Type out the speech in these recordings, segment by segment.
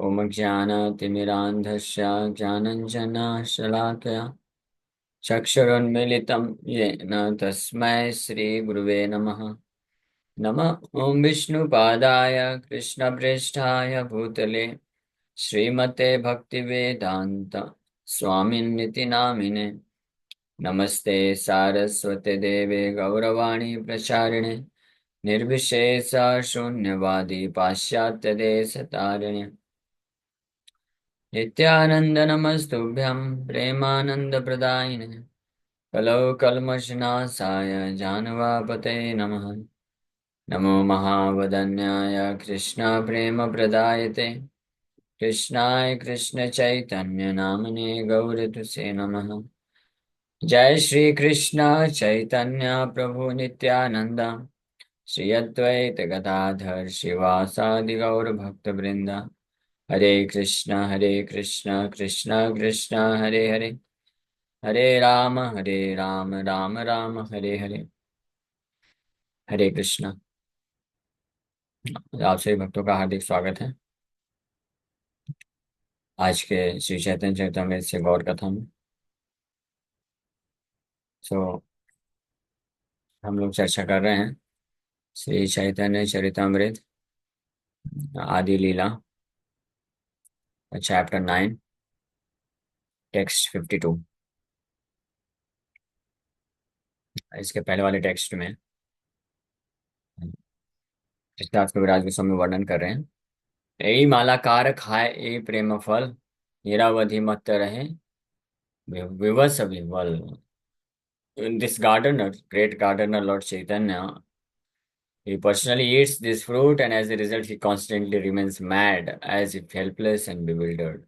ॐ ज्ञानतिमिरान्धस्य ज्ञानञ्जनशलाकया चक्षुरुन्मीलितं येन तस्मै श्रीगुरुवे नमः। नमः ॐ विष्णुपादाय कृष्णप्रेष्ठाय भूतले श्रीमते भक्तिवेदान्त स्वामिन्निति नामिने। नमस्ते सारस्वते देवे गौरवाणी प्रचारिणे निर्विशेष शून्यवादी पाश्चात्यदेशतारिणे नित्यानंद नमस्तुभ्यं प्रेमानंदप्रदायिने कलौ कल्मषनाशाय जानवापते नमः। नमो महावदन्याय कृष्ण प्रेम प्रदायते कृष्णाय कृष्ण चैतन्य नामने गौरतुसे नमः। जय श्री कृष्ण चैतन्य प्रभु नित्यानंद श्री अद्वैत गदाधर शिवासादि गौर भक्त वृंदा। हरे कृष्ण कृष्ण कृष्ण हरे हरे हरे राम राम राम हरे हरे। हरे कृष्ण। आप सभी भक्तों का हार्दिक स्वागत है आज के श्री चैतन्य चरितमृत से गौर कथा में। सो हम लोग चर्चा कर रहे हैं श्री चैतन्य चरितमृत आदि लीला चैप्टर 9 टेक्स्ट 52। इसके पहले वाले टेक्स्ट में कृष्णदास कविराज गोस्वामी वर्णन कर रहे हैं। यही मालाकार खाए ए प्रेम फल निरावधि मत रहे विवश विवल। In this gardener, great gardener Lord Chaitanya, he personally eats this fruit, and as a result, he constantly remains mad, as if helpless and bewildered.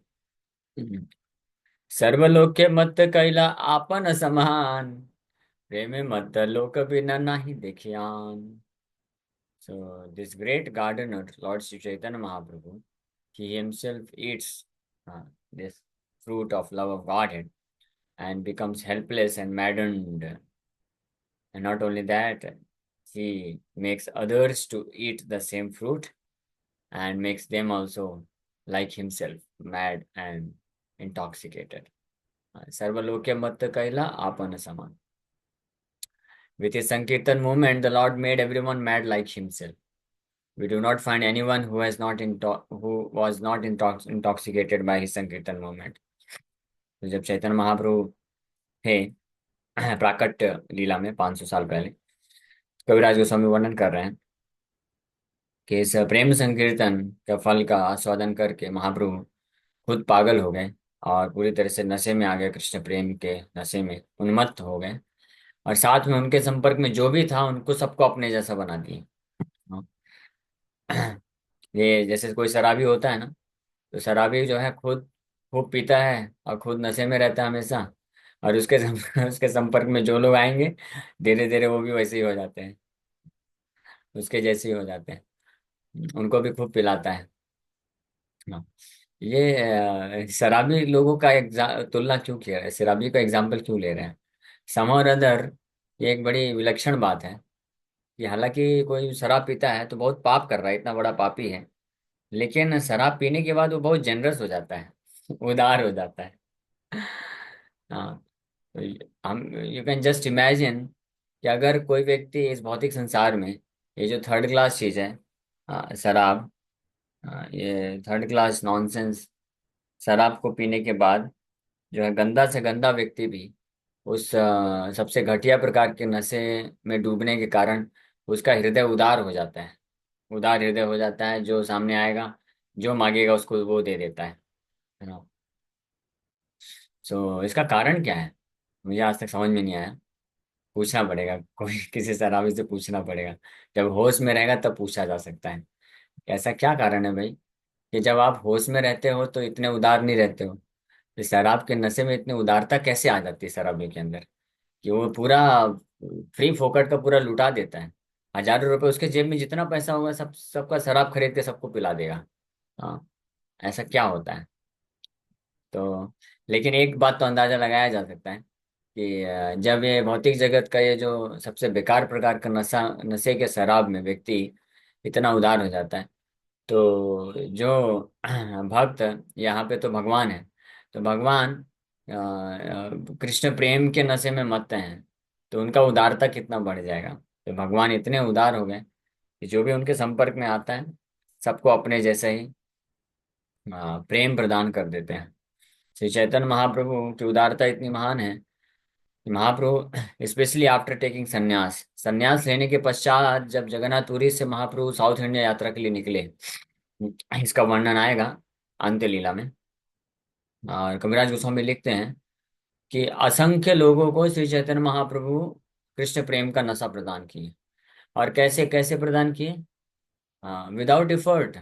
सर्वलोके मत्त कैला आपन समान प्रेमे मत्त लोक बिना नाही देखियान. So this great gardener, Lord Sri Chaitanya Mahaprabhu, he himself eats this fruit of love of Godhead and becomes helpless and maddened. And not only that, he makes others to eat the same fruit and makes them also, like himself, mad and intoxicated. Sarvaloke matta kaila apana saman. With his Sankirtan movement, the Lord made everyone mad like himself. We do not find anyone who was not intoxicated by his Sankirtan movement. तो जब चैतन्य महाप्रभु थे प्राकट्य लीला में 500 साल पहले, कविराज गोस्वामी वर्णन कर रहे हैं कि इस प्रेम संकीर्तन का फल का आस्वादन करके महाप्रभु खुद पागल हो गए और पूरी तरह से नशे में आ गए, कृष्ण प्रेम के नशे में उन्मत्त हो गए। और साथ में उनके संपर्क में जो भी था उनको सबको अपने जैसा बना दिए। ये जैसे कोई शराबी होता है ना, तो शराबी जो है खुद खूब पीता है और खुद नशे में रहता है हमेशा, और उसके संपर्क में जो लोग आएंगे धीरे धीरे वो भी वैसे ही हो जाते हैं, उसके जैसे ही हो जाते हैं, उनको भी खूब पिलाता है। हाँ। ये शराबी लोगों का तुलना क्यों किया है, शराबी का एग्जाम्पल क्यों ले रहे हैं? समहाउ और अदर, ये एक बड़ी विलक्षण बात है कि हालांकि कोई शराब पीता है तो बहुत पाप कर रहा है, इतना बड़ा पापी है, लेकिन शराब पीने के बाद वो बहुत जेनरस हो जाता है, उदार हो जाता है। हाँ। तो हम यू कैन जस्ट इमेजिन कि अगर कोई व्यक्ति इस भौतिक संसार में ये जो थर्ड क्लास चीज है, शराब, ये थर्ड क्लास नॉनसेंस, शराब को पीने के बाद जो है गंदा से गंदा व्यक्ति भी उस सबसे घटिया प्रकार के नशे में डूबने के कारण उसका हृदय उदार हो जाता है, उदार हृदय हो जाता है, जो सामने आएगा जो मांगेगा उसको वो दे देता है ना। सो इसका कारण क्या है, मुझे आज तक समझ में नहीं आया। पूछना पड़ेगा, कोई किसी शराबी से पूछना पड़ेगा, जब होश में रहेगा तब पूछा जा सकता है ऐसा क्या कारण है भाई, कि जब आप होश में रहते हो तो इतने उदार नहीं रहते हो, तो शराब के नशे में इतनी उदारता कैसे आ जाती है शराबी के अंदर, कि वो पूरा फ्री फोकट का पूरा लुटा देता है। हजारों रुपए उसके जेब में जितना पैसा होगा सब सबका शराब खरीद के सबको पिला देगा। हाँ। ऐसा क्या होता है? तो लेकिन एक बात तो अंदाजा लगाया जा सकता है कि जब ये भौतिक जगत का ये जो सबसे बेकार प्रकार का नशे के शराब में व्यक्ति इतना उदार हो जाता है, तो जो भक्त, यहाँ पे तो भगवान है, तो भगवान कृष्ण प्रेम के नशे में मत्त हैं, तो उनका उदारता कितना बढ़ जाएगा। तो भगवान इतने उदार हो गए कि जो भी उनके संपर्क में आता है सबको अपने जैसे ही प्रेम प्रदान कर देते हैं। श्री चैतन्य महाप्रभु की उदारता इतनी महान है कि महाप्रभु स्पेशली आफ्टर टेकिंग संन्यास, संन्यास लेने के पश्चात जब जगन्नाथपुरी से महाप्रभु साउथ इंडिया यात्रा के लिए निकले, इसका वर्णन आएगा अंत्य लीला में। और कविराज गोस्वामी लिखते हैं कि असंख्य लोगों को श्री चैतन्य महाप्रभु कृष्ण प्रेम का नशा प्रदान किए। और कैसे कैसे प्रदान किए? विदाउट एफर्ट,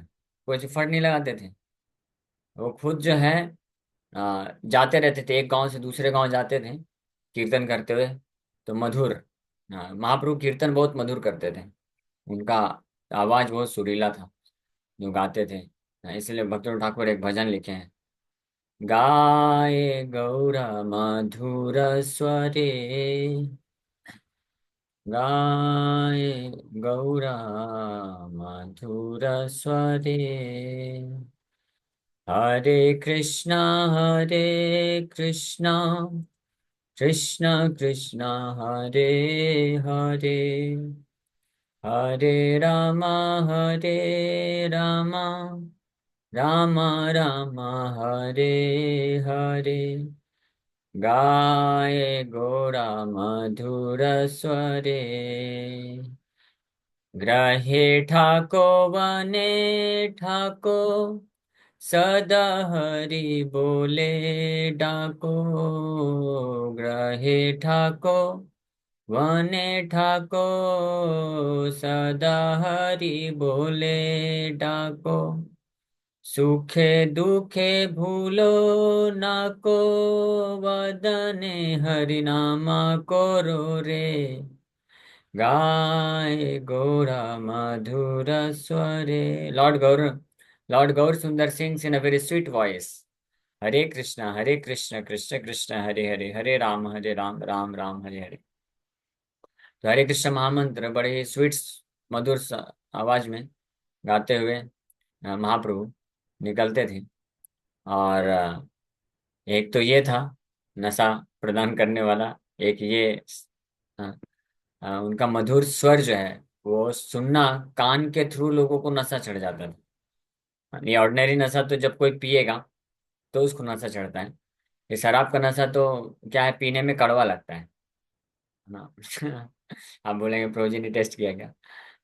कोई एफर्ट नहीं लगाते थे। वो खुद जो है जाते रहते थे, एक गांव से दूसरे गांव जाते थे कीर्तन करते हुए। तो मधुर, महाप्रभु कीर्तन बहुत मधुर करते थे। उनका आवाज बहुत सुरीला था जो गाते थे। इसलिए भक्तों ठाकुर एक भजन लिखे हैं, गाए गौर मधुर स्वरे, गाए गौर मधुर स्वरे, हरे कृष्णा हरे कृष्णा, कृष्ण कृष्ण हरे हरे, हरे रामा राम राम हरे हरे, गाए गोरा मधुर स्वरे, ग्रहे ठाको वने ठाको, सदा हरि बोले डाको, ग्रहे ठाको वने ठाको, सदा हरि बोले डाको, सुखे दुखे भूलो नाको, वदने हरि नामा कोरो रे, गाए गौरा मधुर स्वरे। लॉर्ड गौर सुंदर सिंह इन अ वेरी स्वीट वॉइस, हरे कृष्ण कृष्ण कृष्ण हरे हरे, हरे राम राम राम हरे हरे। तो हरे कृष्ण महामंत्र बड़े ही स्वीट मधुर आवाज में गाते हुए महाप्रभु निकलते थे। और एक तो ये था नशा प्रदान करने वाला, एक ये अ, उनका मधुर स्वर जो है वो सुनना, कान के थ्रू लोगों को नशा चढ़ जाता था। ये ऑर्डिनरी नशा तो जब कोई पिएगा तो उसको नशा चढ़ता है। ये शराब का नशा तो क्या है, पीने में कड़वा लगता है ना। आप बोलेंगे प्रभु जी ने टेस्ट किया क्या?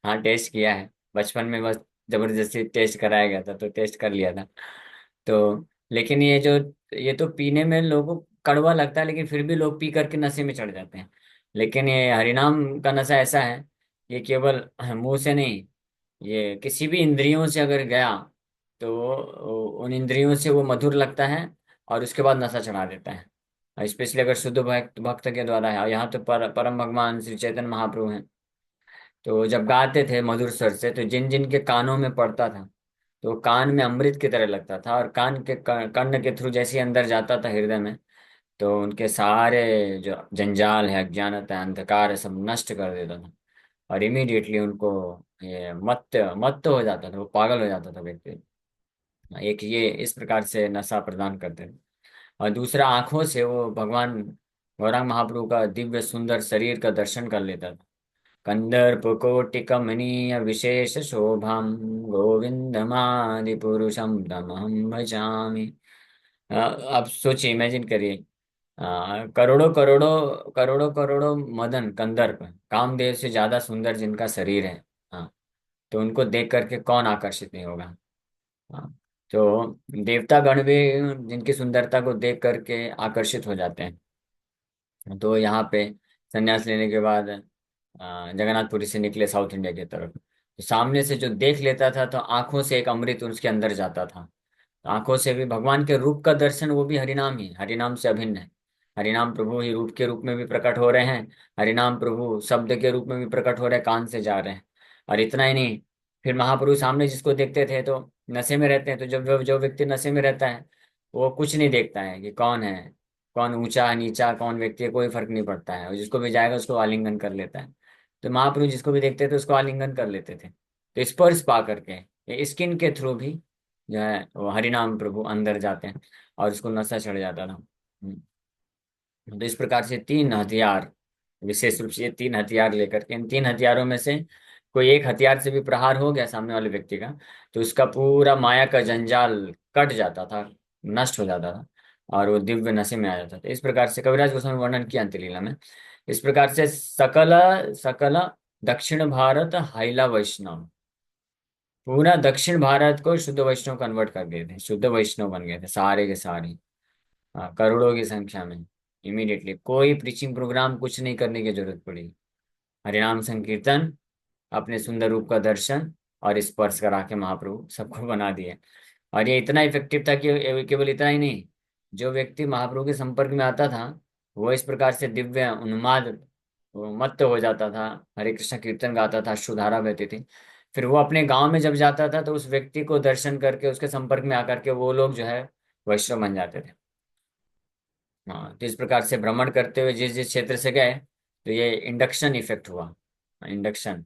हाँ टेस्ट किया है, बचपन में बस जबरदस्ती टेस्ट कराया गया था तो टेस्ट कर लिया था। तो लेकिन ये तो पीने में लोगों को कड़वा लगता है, लेकिन फिर भी लोग पी करके नशे में चढ़ जाते हैं। लेकिन ये हरिनाम का नशा ऐसा है, ये केवल मुंह से नहीं, ये किसी भी इंद्रियों से अगर गया तो उन इंद्रियों से वो मधुर लगता है और उसके बाद नशा चढ़ा देता है। स्पेशली अगर शुद्ध भक्त भक्त के द्वारा है। और यहाँ तो परम भगवान श्री चैतन्य महाप्रभु हैं, तो जब गाते थे मधुर स्वर से तो जिन जिन के कानों में पड़ता था तो कान में अमृत की तरह लगता था। और कान के कर्ण के थ्रू जैसे ही अंदर जाता था हृदय में, तो उनके सारे जो जंजाल है, अज्ञानता है, अंधकार है, सब नष्ट कर देता था। और इमीडिएटली उनको ये मत्त मत्त हो जाता था, वो पागल हो जाता था व्यक्ति। एक ये इस प्रकार से नशा प्रदान करते थे। और दूसरा आंखों से वो भगवान गौरांग महाप्रभु का दिव्य सुंदर शरीर का दर्शन कर लेता था। कंदर्प कोटि कमनीय विशेष शोभाम, गोविंदमादि पुरुषम तमहम भजामि। आप सोचिए, इमेजिन करिए, करोड़ों करोड़ों करोड़ों करोड़ों मदन कंदर्प कामदेव से ज्यादा सुंदर जिनका शरीर है, हाँ, तो उनको देख करके कौन आकर्षित नहीं होगा। हाँ, तो देवता गण भी जिनकी सुंदरता को देख करके आकर्षित हो जाते हैं। तो यहाँ पे संन्यास लेने के बाद जगन्नाथपुरी से निकले साउथ इंडिया की तरफ, तो सामने से जो देख लेता था तो आंखों से एक अमृत उसके अंदर जाता था। आंखों से भी भगवान के रूप का दर्शन, वो भी हरिनाम ही, हरिनाम से अभिन्न है। हरिनाम प्रभु ही रूप के रूप में भी प्रकट हो रहे हैं, हरिनाम प्रभु शब्द के रूप में भी प्रकट हो रहे हैं, कान से जा रहे हैं। और इतना ही नहीं, फिर महाप्रभु सामने जिसको देखते थे तो नशे में रहते हैं, तो जब जो व्यक्ति नशे में रहता है वो कुछ नहीं देखता है कि कौन है, कौन ऊंचा नीचा, कौन व्यक्ति है, कोई फर्क नहीं पड़ता है। और जिसको भी जाएगा उसको आलिंगन कर लेता है। तो महाप्रभु जिसको भी देखते थे उसको आलिंगन कर लेते थे। तो स्पर्श पा करके ये स्किन के थ्रू भी जो है वो हरिनाम प्रभु अंदर जाते हैं और उसको नशा चढ़ जाता था। तो इस प्रकार से तीन हथियार, विशेष रूप से ये तीन हथियार लेकर के, इन तीन हथियारों में से कोई एक हथियार से भी प्रहार हो गया सामने वाले व्यक्ति का, तो उसका पूरा माया का जंजाल कट जाता था, नष्ट हो जाता था, और वो दिव्य नशे में आ जाता था। इस प्रकार से कविराज गोस्वामी वर्णन किया अंत्यलीला में। इस प्रकार से सकल सकल दक्षिण भारत हाइला वैष्णव, पूरा दक्षिण भारत को शुद्ध वैष्णव कन्वर्ट कर दिए थे, शुद्ध वैष्णव बन गए थे सारे के सारे। हाँ, करोड़ों की संख्या में। इमीडिएटली कोई प्रीचिंग प्रोग्राम कुछ नहीं करने की जरूरत पड़ी। हरिनाम संकीर्तन, अपने सुंदर रूप का दर्शन और स्पर्श करा के महाप्रभु सबको बना दिए। और ये इतना इफेक्टिव था कि केवल इतना ही नहीं, जो व्यक्ति महाप्रभु के संपर्क में आता था वो इस प्रकार से दिव्य उन्माद, वो मत्त हो जाता था, हरे कृष्ण कीर्तन गाता था, अश्रुधारा बहती थी। फिर वो अपने गांव में जब जाता था तो उस व्यक्ति को दर्शन करके उसके संपर्क में आकर के वो लोग जो है वैष्णव बन जाते थे। हाँ, तो इस प्रकार से भ्रमण करते हुए जिस जिस क्षेत्र से गए, तो ये इंडक्शन इफेक्ट हुआ, इंडक्शन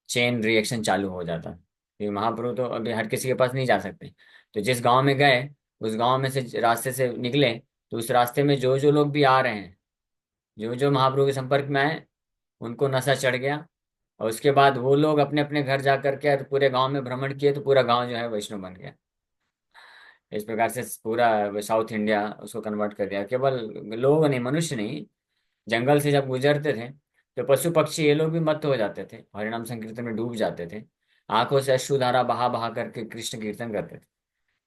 चेन रिएक्शन चालू हो जाता। ये महाप्रभु तो अभी हर किसी के पास नहीं जा सकते, तो जिस गांव में गए उस गांव में से रास्ते से निकले, तो उस रास्ते में जो जो लोग भी आ रहे हैं, जो जो महाप्रभु के संपर्क में आए, उनको नशा चढ़ गया। और उसके बाद वो लोग अपने अपने घर जा करके और पूरे गांव में भ्रमण किए, तो पूरा गांव जो है वैष्णव बन गया। इस प्रकार से पूरा साउथ इंडिया उसको कन्वर्ट कर दिया। केवल लोग नहीं, मनुष्य नहीं, जंगल से जब गुजरते थे तो पशु पक्षी ये लोग भी मत्त हो जाते थे, हरिनाम संकीर्तन में डूब जाते थे। आंखों से अश्रुधारा बहा बहा करके कृष्ण कीर्तन करते थे।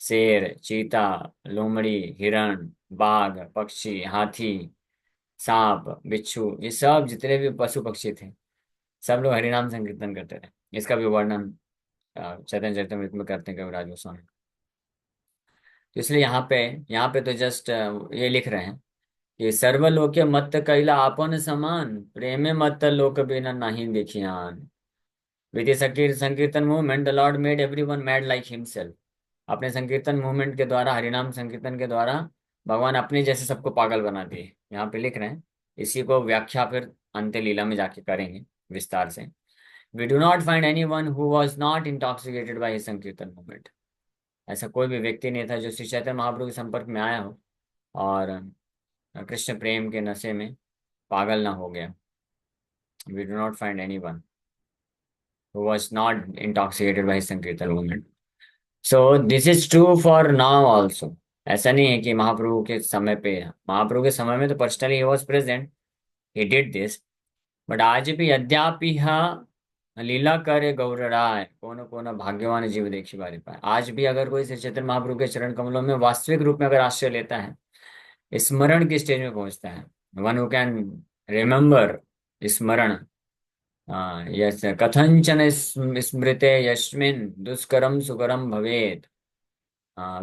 शेर, चीता, लोमड़ी, हिरण, बाघ, पक्षी, हाथी, सांप, बिच्छू, ये सब जितने भी पशु पक्षी थे, सब लोग हरिनाम संकीर्तन करते थे। इसका भी वर्णन चैतन्य चरितमृत में करते हैं कविराज गोस्वामी। तो इसलिए यहाँ पे तो जस्ट ये लिख रहे हैं कि सर्वलोके मत्त कैला आपन समान, प्रेमे मत्त लोक बिना नहीं देखियान। विद संकीर्तन movement the Lord made everyone mad like himself. अपने संकीर्तन मूवमेंट के द्वारा, हरिनाम संकीर्तन के द्वारा भगवान अपने जैसे सबको पागल बना दिए, यहाँ पे लिख रहे हैं। इसी को व्याख्या फिर अंत्य लीला में जाके करेंगे विस्तार से। We do not find any one who was not intoxicated by sankirtan movement. ऐसा कोई भी व्यक्ति नहीं था जो श्री चैतन्य महाप्रभु के संपर्क में आया हो और कृष्ण प्रेम के नशे में पागल ना हो गया। We do not find any one who was not intoxicated by sankirtan movement. So this is true for now also. ऐसा नहीं है कि महाप्रभु के समय पे, महाप्रभु के समय में तो personally he was present, he did this, but आज भी यद्यापि लीला करे गौर राय, कौन कौन भाग्यवान जीव देखी बारी पाए। आज भी अगर कोई श्री चैतन्य महाप्रभु के चरण कमलों में वास्तविक रूप में अगर आश्रय लेता है, स्मरण की स्टेज में पहुंचता है, वन हु कैन रिमेम्बर, स्मरण, यस, कथंचन स्मृते यस्मिन् दुष्करम सुकरम भवेत्,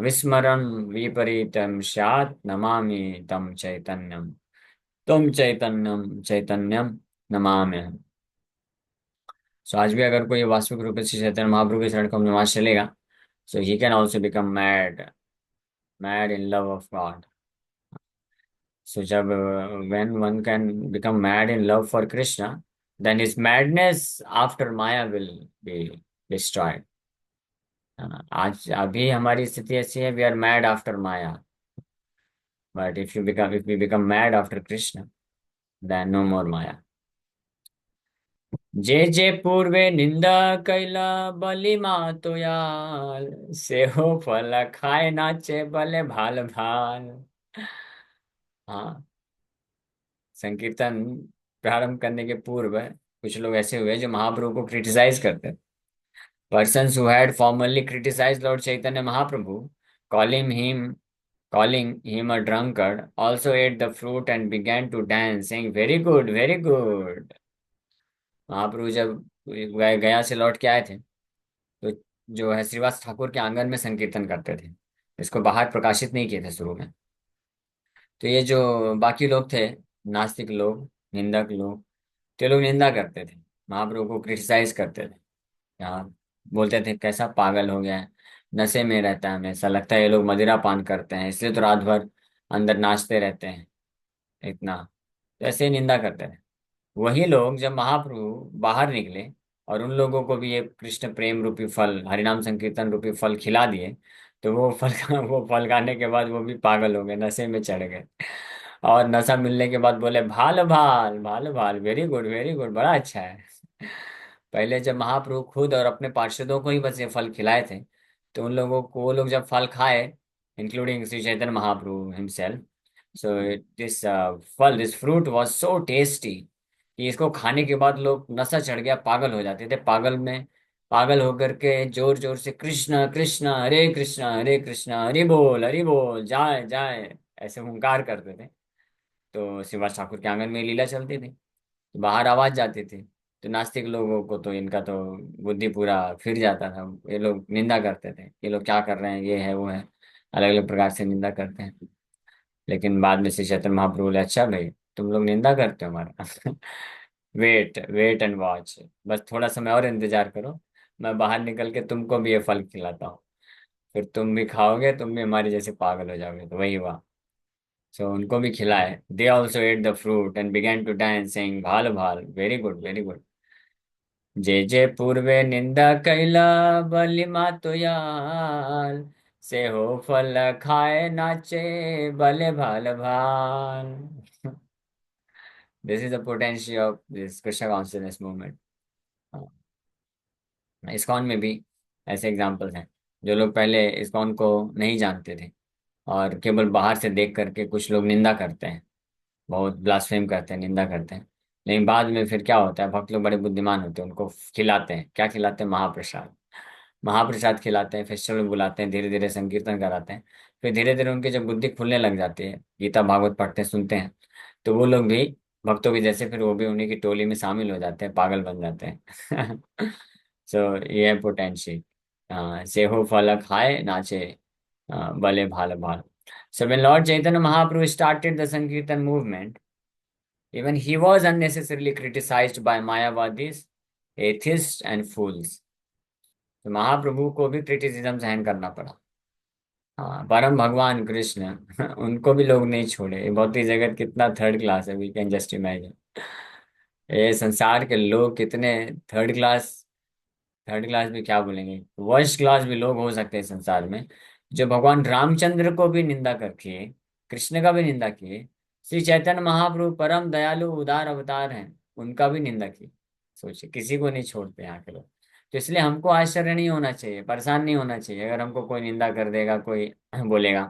विस्मरण विपरीतम स्यात् नमामि तम चैतन्यम, तम चैतन्यम चैतन्यम नमामि। सो आज भी अगर कोई वास्तविक रूप से चैतन्य महाप्रभु के शरण कमल में वहां चलेगा, so he can also become mad, mad in love of God. So जब when one can become mad in love for Krishna, then his madness after Maya will be destroyed। आज अभी हमारी स्थिति ऐसी है, we are mad after maya, but if we become mad after Krishna, then no more Maya। जे जे पूर्वे निंदा कैला बलि मातो याल, से हो फल खाए नाचे बले भाल भाल। हाँ, संकीर्तन प्रारंभ करने के पूर्व कुछ लोग ऐसे हुए जो महाप्रभु को क्रिटिसाइज करते। Persons who had formerly criticized Lord Chaitanya Mahaprabhu, calling him calling him a drunkard, also ate the fruit and began to dance, saying, "Very good, very good।" महाप्रभु जब गया से लौट के आए थे, तो जो है श्रीवास ठाकुर के आंगन में संकीर्तन करते थे, इसको बाहर प्रकाशित नहीं किए थे शुरू में। तो ये जो बाकी लोग थे, नास्तिक लोग, निंदक लोग, तो ये लोग निंदा करते थे, महाप्रभु को क्रिटिसाइज करते थे। यहाँ बोलते थे कैसा पागल हो गया है, नशे में रहता है, हमेशा लगता है ये लोग मदिरा पान करते हैं, इसलिए तो रात भर अंदर नाचते रहते हैं इतना। तो ऐसे ही निंदा करते थे। वही लोग जब महाप्रभु बाहर निकले और उन लोगों को भी ये कृष्ण प्रेम रूपी फल, हरिनाम संकीर्तन रूपी फल खिला दिए, तो वो फल वो फल खाने के बाद वो भी पागल हो गए, नशे में चढ़ गए। और नशा मिलने के बाद बोले भाल भाल भाल भाल, वेरी गुड वेरी गुड, बड़ा अच्छा है। पहले जब महाप्रभु खुद और अपने पार्षदों को ही बस ये फल खिलाए थे, तो उन लोगों को, वो लोग जब फल खाए, including Shri Chaitanya Mahaprabhu himself, so this फल, this fruit was so tasty कि इसको खाने के बाद लोग, नशा चढ़ गया, पागल हो जाते थे, पागल होकर के जोर जोर से कृष्ण कृष्ण हरे कृष्ण हरि बोल जाए जाए, ऐसे हुंकार करते थे। तो श्रीवास ठाकुर के आंगन में लीला चलती थी, तो बाहर आवाज जाती थी, तो नास्तिक लोगों को तो इनका तो बुद्धि पूरा फिर जाता था, ये लोग निंदा करते थे, ये लोग क्या कर रहे हैं, ये है वो है, अलग अलग प्रकार से निंदा करते हैं। लेकिन बाद में श्री चैतन्य महाप्रभु बोले, अच्छा भाई, तुम लोग निंदा करते हो हमारा, वेट वेट एंड वॉच, बस थोड़ा समय और इंतजार करो, मैं बाहर निकल के तुमको भी ये फल खिलाता हूँ, फिर तुम भी खाओगे, तुम भी हमारे जैसे पागल हो जाओगे। तो वही हुआ। सो उनको भी खिलाए, they also ate the fruit and began to dance saying भाल भाल, वेरी गुड वेरी गुड। जे जे पूर्वे निंदा कैला बलि मातु याल, से हो फल खाए नाचे भले भाल भाल। This is the potential of this Krishna consciousness movement. ISKCON में भी ऐसे एग्जाम्पल्स हैं, जो लोग पहले इस्कॉन को नहीं जानते थे, और केवल बाहर से देख करके कुछ लोग निंदा करते हैं, बहुत ब्लास्फेम करते हैं, निंदा करते हैं। लेकिन बाद में फिर क्या होता है, भक्त लोग बड़े बुद्धिमान होते हैं, उनको खिलाते हैं, क्या खिलाते हैं, महाप्रसाद। महाप्रसाद खिलाते हैं, फेस्टिवल में बुलाते हैं, धीरे धीरे संकीर्तन कराते हैं। फिर धीरे धीरे उनकी जब बुद्धि खुलने लग जाती है, गीता भागवत पढ़ते हैं, सुनते हैं, तो वो लोग भी भक्तों की जैसे, फिर वो भी उन्हीं की टोली में शामिल हो जाते हैं, पागल बन जाते हैं। सो ये है पोटेंशियल। से हो फल खाए नाचे, भले भाल भाल। So when Lord Chaitanya Mahaprabhu started the Sankirtan movement, even he was unnecessarily criticized by Mayavadis, atheists and fools. तो महाप्रभु को भी क्रिटिसिज्म सहन करना पड़ा। हाँ, परम भगवान कृष्ण, उनको भी लोग नहीं छोड़े। ये भौतिक जगत कितना थर्ड क्लास है, वी कैन जस्ट इमेजिन। ये संसार के लोग कितने थर्ड क्लास, थर्ड क्लास भी क्या बोलेंगे, वर्स्ट क्लास भी लोग हो सकते हैं संसार में, जो भगवान रामचंद्र को भी निंदा करके, कृष्ण का भी निंदा किए, श्री चैतन्य महाप्रभु परम दयालु उदार अवतार हैं, उनका भी निंदा की। सोचिए, किसी को नहीं छोड़ते यहाँ के लोग। तो इसलिए हमको आश्चर्य नहीं होना चाहिए, परेशान नहीं होना चाहिए, अगर हमको कोई निंदा कर देगा, कोई बोलेगा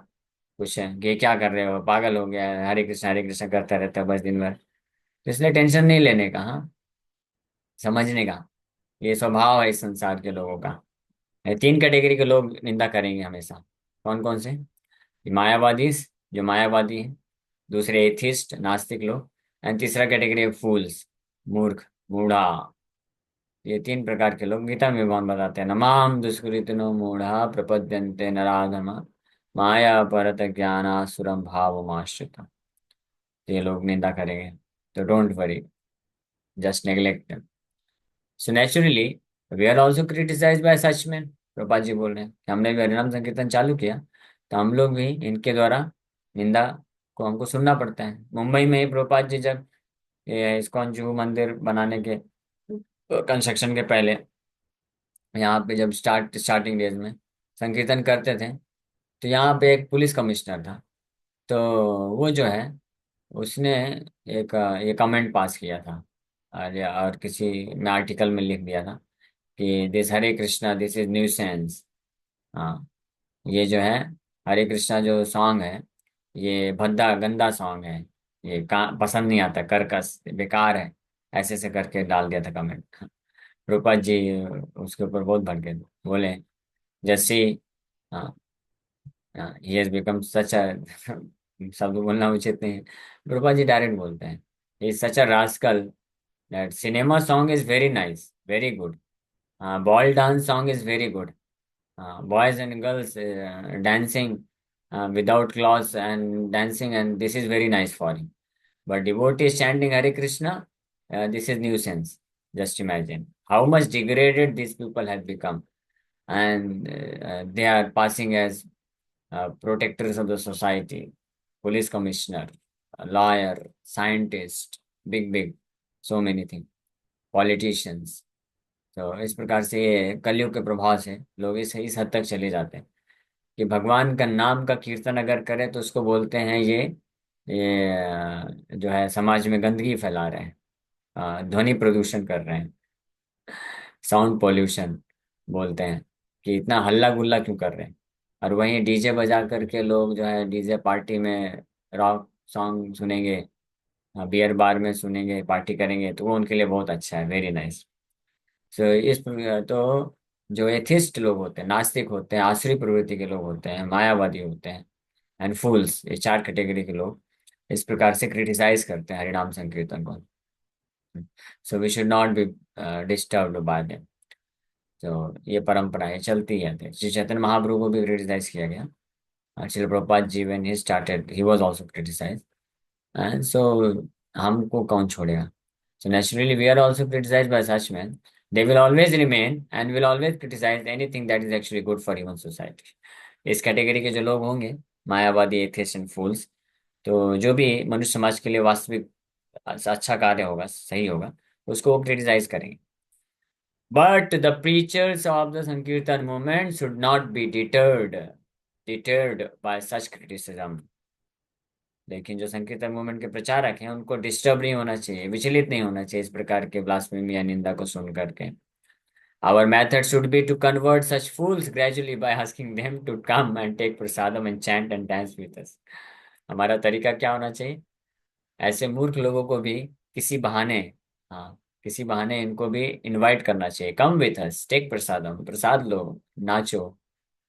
कुछ है कि ये क्या कर रहे हो, पागल हो गया है, हरे कृष्ण करता रहता है बस दिन भर। तो इसलिए टेंशन नहीं लेने का, हाँ, समझने का। ये स्वभाव है इस संसार के लोगों का। ये तीन कैटेगरी के लोग निंदा करेंगे हमेशा। कौन कौन से? मायावादी, जो मायावादी हैं। दूसरे एथिस्ट, नास्तिक लोग। एंड तीसरा कैटेगरी फूल्स, मूर्ख, मूढ़ा। ये तीन प्रकार के लोग गीता में भगवान बताते हैं, नमाम दुष्कृतिनो मूढ़ा प्रपद्यन्ते नराधमा, माया परत ज्ञानासुरम भावमाश्रिता। ये लोग निंदा करेंगे, तो don't worry, just neglect. So naturally we are also criticize by such man. Prabhupada ji बोल रहे हैं कि हमने भी हरिनाम संकीर्तन चालू किया, तो हम लोग भी इनके द्वारा निंदा को हमको सुनना पड़ता है। मुंबई में ही प्रभुपाद जी जब ये इस्कॉन जू मंदिर बनाने के कंस्ट्रक्शन के पहले, यहाँ पे जब स्टार्टिंग डेज में संकीर्तन करते थे, तो यहाँ पे एक पुलिस कमिश्नर था। तो वो जो है, उसने एक ये कमेंट पास किया था, और किसी में आर्टिकल में लिख दिया था कि this Hare Krishna this is nuisance. हाँ, ये जो है हरे कृष्णा जो सॉन्ग है, ये भद्दा गंदा सॉन्ग है, ये पसंद नहीं आता, कर्कश बेकार है, ऐसे ऐसे करके डाल दिया था कमेंट। रूपा जी उसके ऊपर बहुत भड़के थे, बोले जैसे, हाँ, ही हैज बिकम सच अ, शब्द बोलना उचित नहीं है, रूपा जी डायरेक्ट बोलते हैं, he is such a rascal that cinema song is very nice very good, ball dance song is very good, boys and girls dancing without clothes and dancing, and this is very nice for him. But devotees chanting Hare Krishna, this is nuisance. Just imagine how much degraded these people have become, and they are passing as protectors of the society, police commissioner, a lawyer, scientist, big, so many things, politicians. तो इस प्रकार से ये कलयुग के प्रभाव से लोग इस हद तक चले जाते हैं कि भगवान का नाम का कीर्तन अगर करे तो उसको बोलते हैं ये जो है समाज में गंदगी फैला रहे हैं, ध्वनि प्रदूषण कर रहे हैं, साउंड पॉल्यूशन बोलते हैं कि इतना हल्ला गुल्ला क्यों कर रहे हैं। और वहीं डीजे बजा करके लोग जो है डीजे पार्टी में रॉक सॉन्ग सुनेंगे, बियर बार में सुनेंगे, पार्टी करेंगे, तो वो उनके लिए बहुत अच्छा है, वेरी नाइस। तो जो एथिस्ट लोग होते हैं, नास्तिक होते हैं, आसुरी प्रवृत्ति के लोग होते हैं, मायावादी होते हैं, एंड फूल्स, ये चार कैटेगरी के लोग इस प्रकार से क्रिटिसाइज करते हैं हरिनाम संकीर्तन को। So we should not be disturbed by them. तो ये परंपरा है, चलती है। श्री चैतन्य महाप्रभु को भी क्रिटिसाइज किया गया। Srila Prabhupada ji when he started he was also criticized, and so हमको कौन छोड़ेगा। So naturally, we are also criticized by such men. They will always remain and will always criticize anything that is actually good for human society. इस category के जो लोग होंगे, मायावादी, atheist and फूल्स, तो जो भी मनुष्य समाज के लिए वास्तविक अच्छा कार्य होगा, सही होगा, उसको वो क्रिटिसाइज करेंगे। But the preachers of the Sankirtan movement should not be deterred by such criticism. लेकिन जो संकीर्तन मूवमेंट के प्रचारक हैं उनको डिस्टर्ब नहीं होना चाहिए, विचलित नहीं होना चाहिए इस प्रकार के ब्लास्फेमी या निंदा को सुन करके। Our method should be to convert such fools gradually by asking them to come and take prasadam and chant and dance with us. हमारा तरीका क्या होना चाहिए, ऐसे मूर्ख लोगों को भी किसी बहाने, हाँ, किसी बहाने इनको भी इनवाइट करना चाहिए, कम विथ अस, टेक प्रसादम, प्रसाद लो, नाचो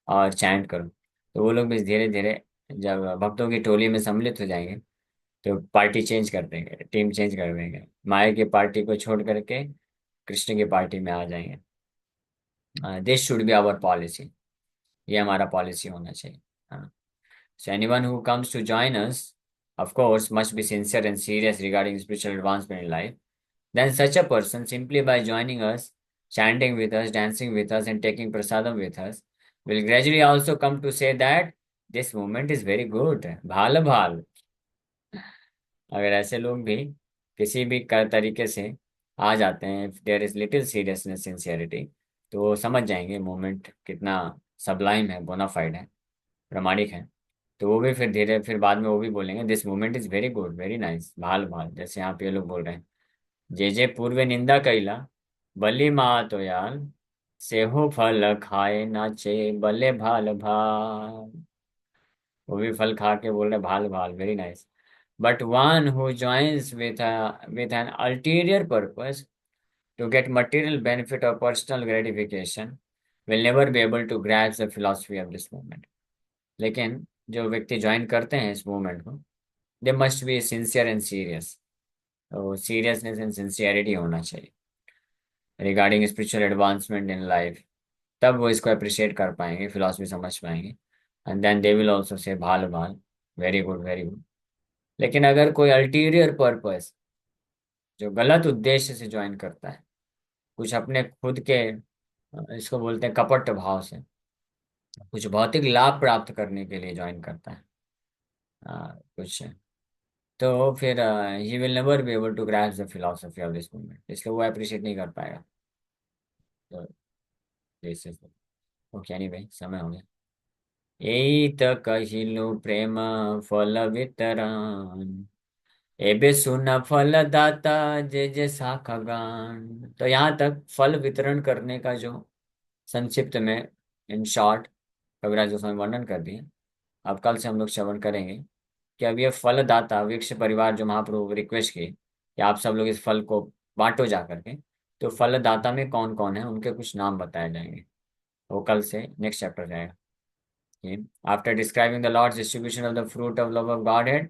और चैंट करो। तो वो लोग भी धीरे धीरे जब भक्तों की टोली में सम्मिलित हो जाएंगे तो पार्टी चेंज कर देंगे, टीम चेंज कर देंगे, माया की पार्टी को छोड़ करके कृष्ण की पार्टी में आ जाएंगे। This should be our policy, ये हमारा पॉलिसी होना चाहिए। हाँ। So anyone who comes to join us, of course, must be sincere and serious regarding spiritual advancement in life. Then such a person, simply by joining us, chanting with us, dancing with us, and taking prasadam with us, will gradually also come to say that this movement is very good. Bhal bhal. अगर ऐसे लोग भी किसी भी तरीके से आ जाते हैं, there is little seriousness, sincerity, तो वो समझ जाएंगे मोमेंट कितना सबलाइम है, बोनाफाइड है, प्रामाणिक है। तो वो भी फिर बाद में वो भी बोलेंगे this moment is very good, very nice, भाल भाल, जैसे यहाँ पे ये लोग बोल रहे हैं। जे जे पूर्व निंदा कैला, बलि मा तो याल, सेहो फल खाए नाचे बल्ले भाल भाल। वो भी फल खा के बोल रहे भाल भाल, very nice. But one who joins with an ulterior purpose to get material benefit or personal gratification will never be able to grasp the philosophy of this movement. लेकिन जो व्यक्ति ज्वाइन करते हैं इस मूवमेंट को, they must be sincere and serious. तो seriousness and sincerity होना चाहिए regarding spiritual advancement in life, तब वो इसको अप्रिशिएट कर पाएंगे, फिलोसफी समझ पाएंगे, and then they will also say भाल भाल, वेरी गुड, वेरी गुड। लेकिन अगर कोई अल्टीरियर पर्पस, जो गलत उद्देश्य से ज्वाइन करता है, कुछ अपने खुद के इसको बोलते हैं कपट भाव से, कुछ भौतिक लाभ प्राप्त करने के लिए ज्वाइन करता है, कुछ, तो फिर he will never be able to grasp the philosophy of this movement, इसलिए वो अप्रिशिएट नहीं कर पाएगा। तो दिस इज, ओके, एनीवे, समय हो गया। यही तो कहिलु प्रेम फल वितरण, एबे सुन फल दाता जे जे शाखा गान। तो यहाँ तक फल वितरण करने का जो संक्षिप्त में, इन शॉर्ट, कविराज गोस्वामी वर्णन कर दिए। अब कल से हम लोग श्रवण करेंगे कि अब ये फलदाता वृक्ष परिवार जो महाप्रभु रिक्वेस्ट की कि आप सब लोग इस फल को बांटो जा करके, तो फलदाता में कौन कौन है उनके कुछ नाम बताए जाएंगे। वो कल से नेक्स्ट चैप्टर जाएगा। After describing the Lord's distribution of the fruit of love of Godhead,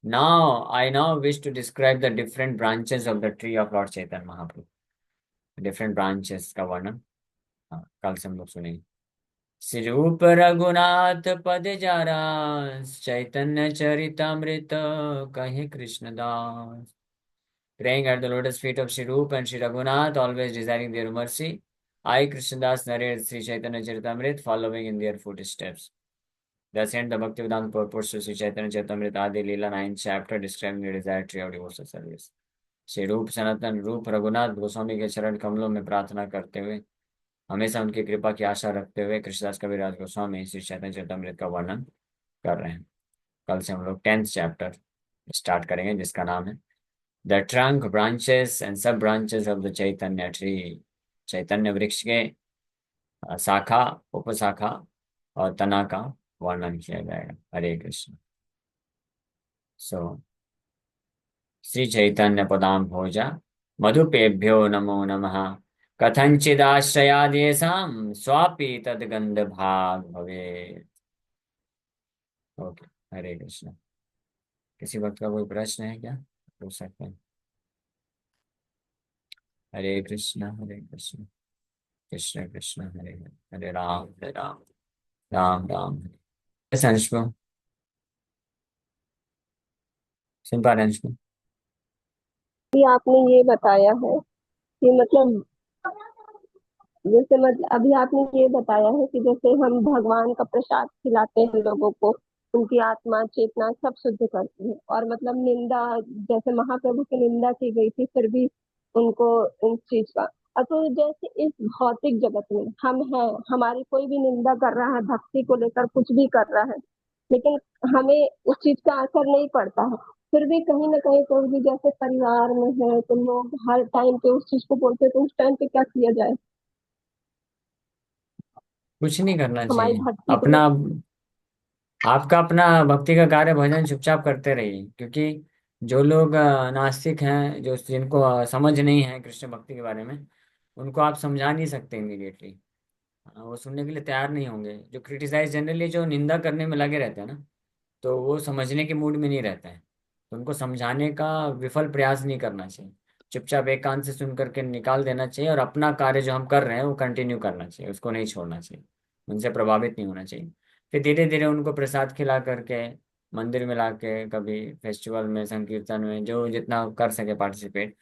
I now wish to describe the different branches of the tree of Lord Chaitanya Mahaprabhu. Different branches का वर्णन, हाँ, कल से हम लोग सुनेंगे। श्री रूप रघुनाथ पद जारा, चैतन्य चरितामृत कहे Krishnadas. Praying at the lotus feet of Sri Rup and Sri Raghunath, always desiring their mercy, I, Krishnadas, narrate Sri Chaitanya Charitamrita, following in their footsteps. Thus end the Bhaktivedanta purpose to Sri Chaitanya Charitamrita Adi Leela 9th chapter, describing the desired tree of devotional service. Shri रूप सनातन रूप रघुनाथ गोस्वामी के चरण कमलों में प्रार्थना करते हुए, हमेशा उनकी कृपा की आशा रखते हुए, कृष्णदास कविराज गोस्वामी श्री चैतन्य चरितमृत का वर्णन कर रहे हैं। कल से हम लोग 10th चैप्टर स्टार्ट करेंगे, जिसका नाम है द ट्रंक ब्रांचेस एंड सब branches of the Chaitanya tree. Chaitanya वृक्ष के शाखा, उपशाखा और तना का वर्णन किया जाएगा। हरे कृष्ण। सो श्री चैतन्य पदाम भोजा मधुपेभ्यो नमो नमः। कथंचिदाश्रयादेशं स्वापि तद्गंध भाग भवे। ओके। हरे कृष्ण। किसी वक्त का कोई प्रश्न है क्या, पूछ सकते हैं। हरे कृष्ण हरे कृष्ण, कृष्ण कृष्ण हरे हरे, हरे राम राम राम हरे। कैसे हैं अंशु? सुन पा रहे हैं अंशु? कि आपने ये बताया है कि मतलब जैसे मतलब अभी आपने ये बताया है कि जैसे हम भगवान का प्रसाद खिलाते हैं लोगों को, उनकी आत्मा चेतना सब शुद्ध करती है, और मतलब निंदा, जैसे महाप्रभु की निंदा की गई थी फिर भी उनको उन चीज का तो जैसे इस भौतिक जगत में हम हैं, हमारी कोई भी निंदा कर रहा है, भक्ति को लेकर कुछ भी कर रहा है, लेकिन हमें उस चीज का असर नहीं पड़ता है। फिर भी कहीं ना कहीं कोई भी जैसे परिवार में है तो लोग हर टाइम पे उस चीज को बोलते हैं, तो उस टाइम पे क्या किया जाए? कुछ नहीं करना हमारी चाहिए। भक्ति को अपना, लेकर। आपका अपना भक्ति का कार्य भजन चुपचाप करते रहिए, क्योंकि जो लोग नास्तिक हैं, जो जिनको समझ नहीं है कृष्ण भक्ति के बारे में, उनको आप समझा नहीं सकते इमीडिएटली। वो सुनने के लिए तैयार नहीं होंगे। जो क्रिटिसाइज जनरली जो निंदा करने में लगे रहते हैं ना, तो वो समझने के मूड में नहीं रहते हैं। तो उनको समझाने का विफल प्रयास नहीं करना चाहिए। चुपचाप एक कान से सुन करके निकाल देना चाहिए, और अपना कार्य जो हम कर रहे हैं वो कंटिन्यू करना चाहिए, उसको नहीं छोड़ना चाहिए। उनसे प्रभावित नहीं होना चाहिए। फिर धीरे धीरे उनको प्रसाद खिला करके, मंदिर में ला के, कभी फेस्टिवल में, संकीर्तन में, जो जितना कर सके पार्टिसिपेट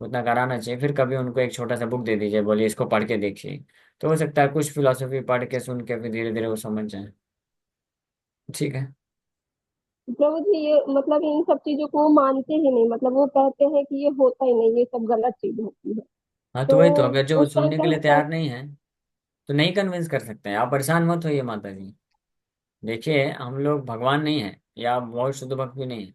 उतना कराना चाहिए। फिर कभी उनको एक छोटा सा बुक दे दीजिए, बोलिए इसको पढ़ के देखिए। तो हो सकता है कुछ फिलोसफी पढ़ के, सुन के, फिर धीरे धीरे वो समझ जाए। ठीक है। प्रभु जी, ये मतलब इन सब चीजों को वो मानते ही नहीं, मतलब वो कहते हैं कि ये होता ही नहीं, ये सब गलत चीज होती है। हाँ तो तो वही तो, अगर जो उस टाइम सुनने पे के हम लिए क्या? तैयार नहीं है तो नहीं कन्विंस कर सकते हैं। आप परेशान मत होइए माता जी। देखिए, हम लोग भगवान नहीं है, या बहुत शुद्ध भक्त भी नहीं है।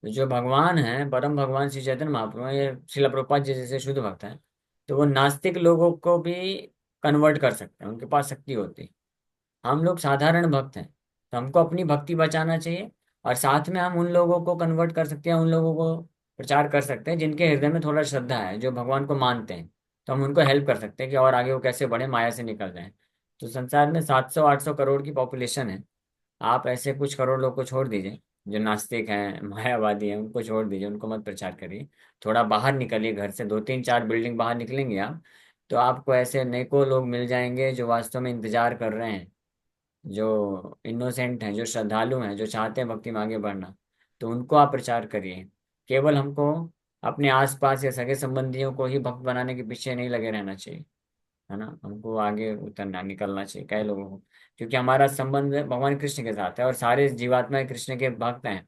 तो जो भगवान है, परम भगवान श्री चैतन्य महाप्रभु हैं, ये श्रील प्रभुपाद जी जैसे शुद्ध भक्त हैं, तो वो नास्तिक लोगों को भी कन्वर्ट कर सकते हैं, उनके पास शक्ति होती है। हम लोग साधारण भक्त हैं, तो हमको अपनी भक्ति बचाना चाहिए। और साथ में हम उन लोगों को कन्वर्ट कर सकते हैं, उन लोगों को प्रचार कर सकते हैं जिनके हृदय में थोड़ा श्रद्धा है, जो भगवान को मानते हैं। तो हम उनको हेल्प कर सकते हैं कि और आगे वो कैसे बढ़े, माया से निकल जाए। तो संसार में 700-800 करोड़ की पॉपुलेशन है। आप ऐसे कुछ करोड़ लोग को छोड़ दीजिए, जो नास्तिक हैं, मायावादी हैं, उनको छोड़ दीजिए, उनको मत प्रचार करिए। थोड़ा बाहर निकलिए घर से, 2 3 4 बिल्डिंग बाहर निकलेंगे आप, तो आपको ऐसे अनेकों लोग मिल जाएंगे जो वास्तव में इंतजार कर रहे हैं, जो इनोसेंट हैं, जो श्रद्धालु हैं, जो चाहते हैं भक्ति में आगे बढ़ना। तो उनको आप प्रचार करिए। केवल हमको अपने आसपास या सगे संबंधियों को ही भक्त बनाने के पीछे नहीं लगे रहना चाहिए, है ना। हमको आगे उतरना, निकलना चाहिए कई लोगों को, क्योंकि हमारा संबंध भगवान कृष्ण के साथ है, और सारे जीवात्माएं कृष्ण के भक्त हैं।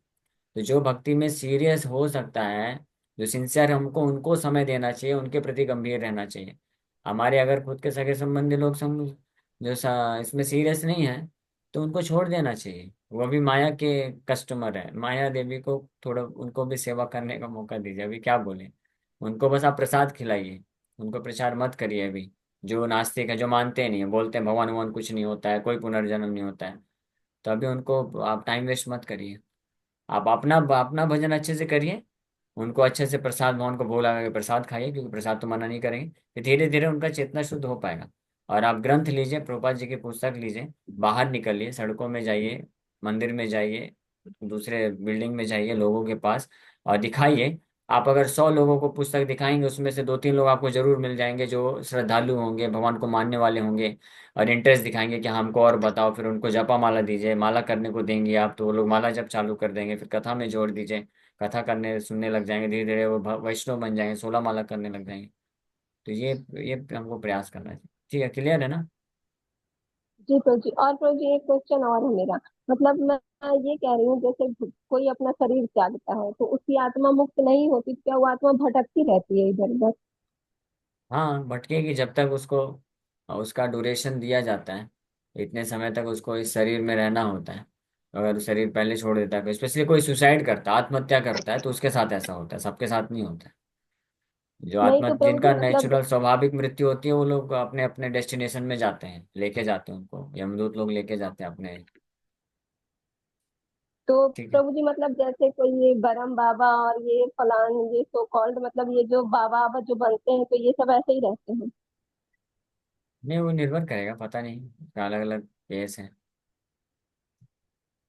तो जो भक्ति में सीरियस हो सकता है, जो सिंसियर, हमको उनको समय देना चाहिए, उनके प्रति गंभीर रहना चाहिए। हमारे अगर खुद के सगे संबंधी लोग जो इसमें सीरियस नहीं है, तो उनको छोड़ देना चाहिए। वो भी माया के कस्टमर है, माया देवी को थोड़ा उनको भी सेवा करने का मौका दीजिए। अभी क्या बोले, उनको बस आप प्रसाद खिलाइए, उनको प्रचार मत करिए अभी। जो नास्तिक है, जो मानते नहीं है, बोलते हैं भगवान भगवान कुछ नहीं होता है, कोई पुनर्जन्म नहीं होता है, तो अभी उनको आप टाइम वेस्ट मत करिए। आप अपना अपना भजन अच्छे से करिए। उनको अच्छे से प्रसाद, भगवान को भोग लगा के प्रसाद खाइए, क्योंकि प्रसाद तो मना नहीं करेंगे। फिर धीरे धीरे उनका चेतना शुद्ध हो पाएगा। और आप ग्रंथ लीजिए, प्रभुपाद जी की पुस्तक लीजिए, बाहर निकलिए, सड़कों में जाइए, मंदिर में जाइए, दूसरे बिल्डिंग में जाइए, लोगों के पास और दिखाइए। आप अगर 100 लोगों को पुस्तक दिखाएंगे, उसमें से 2 3 लोग आपको जरूर मिल जाएंगे जो श्रद्धालु होंगे, भगवान को मानने वाले होंगे, और इंटरेस्ट दिखाएंगे कि हाँ, हमको और बताओ। फिर उनको जपा माला दीजिए, माला करने को देंगे आप, तो वो लोग माला जप चालू कर देंगे। फिर कथा में जोड़ दीजिए, कथा करने सुनने लग जाएंगे, धीरे धीरे वो वैष्णव बन जाएंगे, 16 माला करने लग जाएंगे। तो ये हमको प्रयास करना है। ठीक है, क्लियर है ना? जी प्रभु जी, और प्रभु जी एक क्वेश्चन और है मेरा। मतलब मैं ये कह रही हूँ, जैसे कोई अपना शरीर त्यागता है तो उसकी आत्मा मुक्त नहीं होती, क्या वो आत्मा भटकती रहती है इधर उधर? हाँ, भटकेगी जब तक उसको उसका ड्यूरेशन दिया जाता है, इतने समय तक उसको इस शरीर में रहना होता है। अगर वो शरीर पहले छोड़ देता है, स्पेशली कोई सुसाइड करता है, आत्महत्या करता है, तो उसके साथ ऐसा होता है, सबके साथ नहीं होता है। जो नहीं आत्मा तो प्रभु जिनका जी मतलब, नेचुरल स्वाभाविक मृत्यु होती है, वो लोग अपने अपने डेस्टिनेशन में जाते हैं, लेके जाते हैं उनको, यमदूत लोग लेके जाते हैं अपने। तो ठीक है। प्रभु जी मतलब जैसे कोई ये बरम बाबा और ये फलान, ये सो कॉल्ड मतलब ये जो बाबा बाबा जो बनते हैं, तो ये सब ऐसे ही रहते हैं? नहीं, वो निर्भर करेगा, पता नहीं, अलग अलग केस है,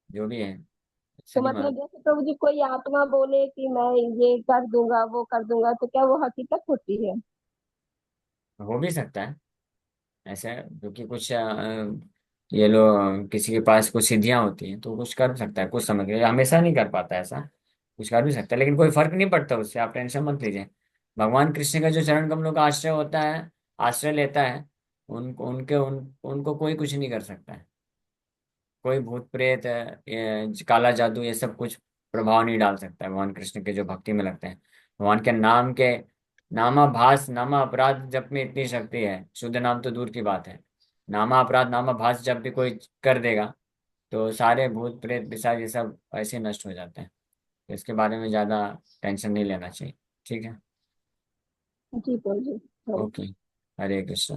जो भी है, ऐसा तो नहीं मतलब मालूम। जैसे प्रभु जी कोई आत्मा बोले कि मैं ये कर दूंगा वो कर दूंगा, तो क्या वो हकीकत होती है? हो भी सकता है ऐसा, क्योंकि कुछ ये लोग किसी के पास कुछ सिद्धियां होती हैं, तो कुछ कर सकता है कुछ समय के लिए, हमेशा नहीं कर पाता ऐसा, कुछ कर भी सकता है, लेकिन कोई फर्क नहीं पड़ता उससे, आप टेंशन मत लीजिए। भगवान कृष्ण का जो चरण कमलों का आश्रय होता है, आश्रय लेता है, उनको कोई कुछ नहीं कर सकता है। कोई भूत प्रेत काला जादू ये सब कुछ प्रभाव नहीं डाल सकता है भगवान कृष्ण के जो भक्ति में लगते हैं। भगवान के नाम के नामाभास नामा अपराध जप में इतनी शक्ति है, शुद्ध नाम तो दूर की बात है, नामा अपराध नामाभास जब भी कोई कर देगा, तो सारे भूत प्रेत पिशाच ये सब ऐसे नष्ट हो जाते हैं। तो इसके बारे में ज्यादा टेंशन नहीं लेना चाहिए। ठीक है। जी प्रभु जी, हाँ। ओके। हरे कृष्ण।